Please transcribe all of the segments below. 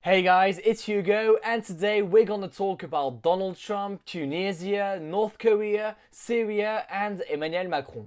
Hey guys, it's Hugo, and today we're gonna talk about Donald Trump, Tunisia, North Korea, Syria, and Emmanuel Macron.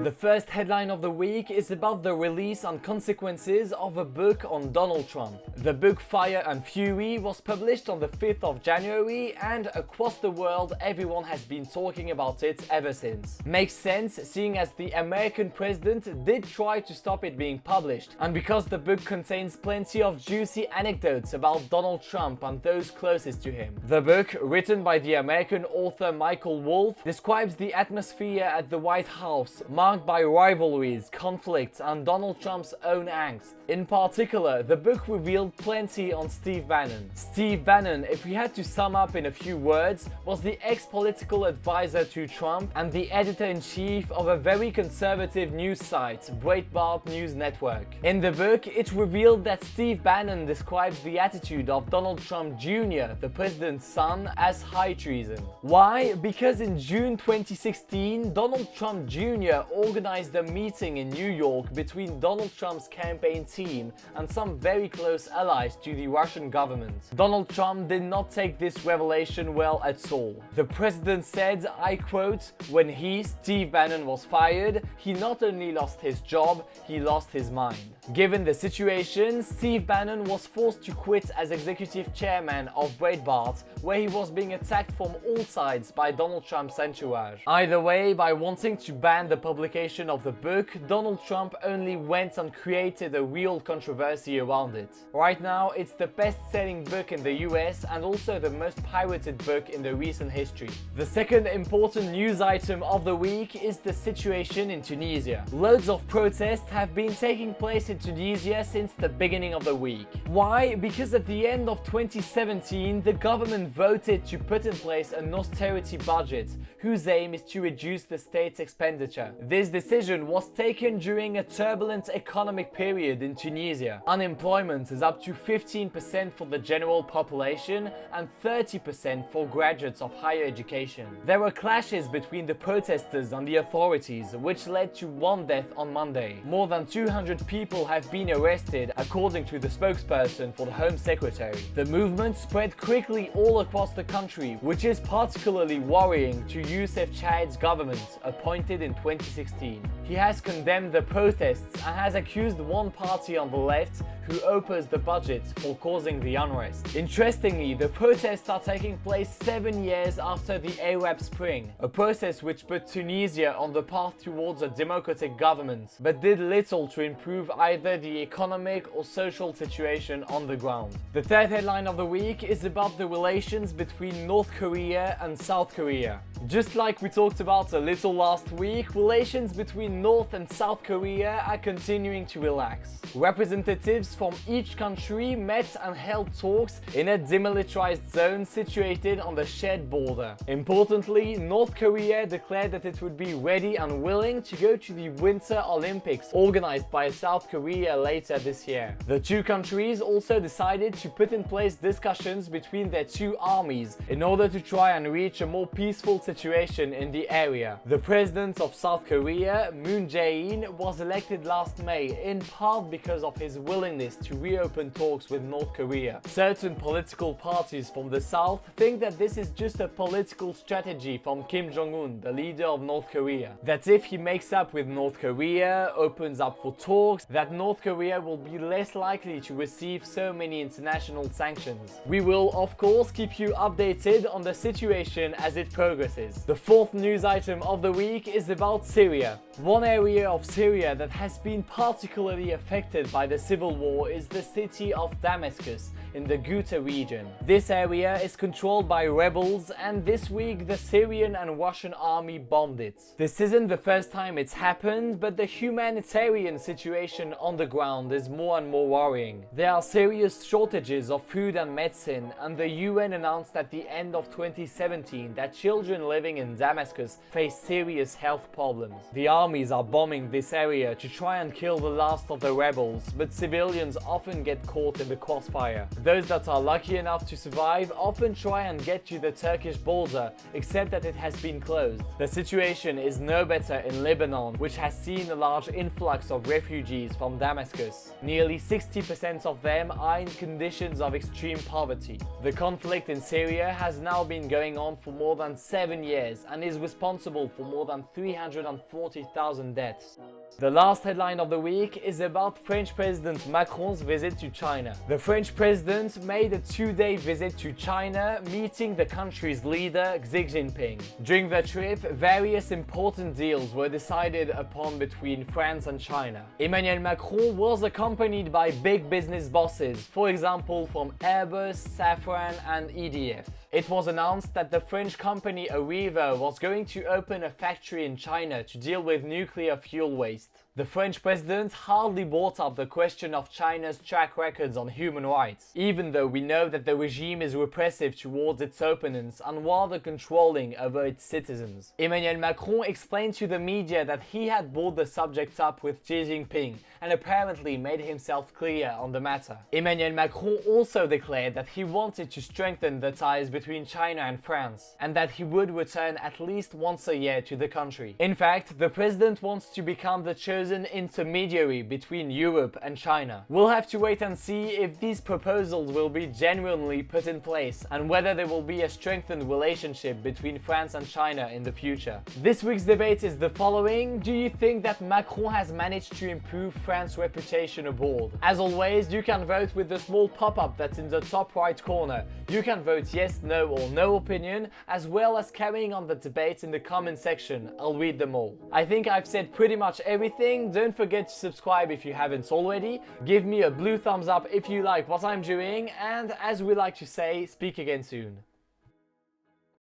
The first headline of the week is about the release and consequences of a book on Donald Trump. The book Fire and Fury was published on the 5th of January, and across the world everyone has been talking about it ever since. Makes sense, seeing as the American president did try to stop it being published, and because the book contains plenty of juicy anecdotes about Donald Trump and those closest to him. The book, written by the American author Michael Wolff, describes the atmosphere at the White House, marked by rivalries, conflicts, and Donald Trump's own angst. In particular, the book revealed plenty on Steve Bannon. Steve Bannon, if we had to sum up in a few words, was the ex-political advisor to Trump and the editor-in-chief of a very conservative news site, Breitbart News Network. In the book, it revealed that Steve Bannon describes the attitude of Donald Trump Jr., the president's son, as high treason. Why? Because in June 2016, Donald Trump Jr. organized a meeting in New York between Donald Trump's campaign team and some very close allies to the Russian government. Donald Trump did not take this revelation well at all. The president said, I quote, "When he, Steve Bannon, was fired, he not only lost his job, he lost his mind." Given the situation, Steve Bannon was forced to quit as executive chairman of Breitbart, where he was being attacked from all sides by Donald Trump's entourage. Either way, by wanting to ban the publication of the book, Donald Trump only went and created a real controversy around it. Right now, it's the best-selling book in the US and also the most pirated book in the recent history. The second important news item of the week is the situation in Tunisia. Loads of protests have been taking place in Tunisia since the beginning of the week. Why? Because at the end of 2017, the government voted to put in place an austerity budget, whose aim is to reduce the state's expenditure. This decision was taken during a turbulent economic period in Tunisia. Unemployment is up to 15% for the general population and 30% for graduates of higher education. There were clashes between the protesters and the authorities, which led to one death on Monday. More than 200 people have been arrested, according to the spokesperson for the Home Secretary. The movement spread quickly all across the country, which is particularly worrying to Youssef Chaid's government, appointed in 2016. He has condemned the protests and has accused one party on the left, who opposes the budget, for causing the unrest. Interestingly, the protests are taking place 7 years after the Arab Spring, a process which put Tunisia on the path towards a democratic government, but did little to improve either the economic or social situation on the ground. The third headline of the week is about the relations between North Korea and South Korea. Just like we talked about a little last week, relations between North and South Korea are continuing to relax. Representatives from each country met and held talks in a demilitarized zone situated on the shared border. Importantly, North Korea declared that it would be ready and willing to go to the Winter Olympics organized by South Korea later this year. The two countries also decided to put in place discussions between their two armies in order to try and reach a more peaceful situation in the area. The president of South Korea, Moon Jae-in, was elected last May, in part because of his willingness to reopen talks with North Korea. Certain political parties from the South think that this is just a political strategy from Kim Jong-un, the leader of North Korea. That if he makes up with North Korea, opens up for talks, that North Korea will be less likely to receive so many international sanctions. We will, of course, keep you updated on the situation as it progresses. The fourth news item of the week is about Syria. One area of Syria that has been particularly affected by the civil war is the city of Damascus in the Ghouta region. This area is controlled by rebels, and this week the Syrian and Russian army bombed it. This isn't the first time it's happened, but the humanitarian situation on the ground is more and more worrying. There are serious shortages of food and medicine, and the UN announced at the end of 2017 that children living in Damascus face serious health problems. The armies are bombing this area to try and kill the last of the rebels, but civilians civilians often get caught in the crossfire. Those that are lucky enough to survive often try and get to the Turkish border, except that it has been closed. The situation is no better in Lebanon, which has seen a large influx of refugees from Damascus. Nearly 60% of them are in conditions of extreme poverty. The conflict in Syria has now been going on for more than 7 years and is responsible for more than 340,000 deaths. The last headline of the week is about French President Macron's visit to China. The French president made a 2-day visit to China, meeting the country's leader Xi Jinping. During the trip, various important deals were decided upon between France and China. Emmanuel Macron was accompanied by big business bosses, for example from Airbus, Safran and EDF. It was announced that the French company Arriva was going to open a factory in China to deal with nuclear fuel waste. The French president hardly brought up the question of China's track records on human rights, even though we know that the regime is repressive towards its opponents and rather controlling over its citizens. Emmanuel Macron explained to the media that he had brought the subject up with Xi Jinping and apparently made himself clear on the matter. Emmanuel Macron also declared that he wanted to strengthen the ties between China and France, and that he would return at least once a year to the country. In fact, the president wants to become the chosen intermediary between Europe and China. We'll have to wait and see if these proposals will be genuinely put in place and whether there will be a strengthened relationship between France and China in the future. This week's debate is the following: do you think that Macron has managed to improve France's reputation abroad? As always, you can vote with the small pop-up that's in the top right corner. You can vote yes, no or no opinion, as well as carrying on the debate in the comment section. I'll read them all. I think I've said pretty much everything. Don't forget to subscribe if you haven't already. Give me a blue thumbs up if you like what I'm doing, and as we like to say, speak again soon.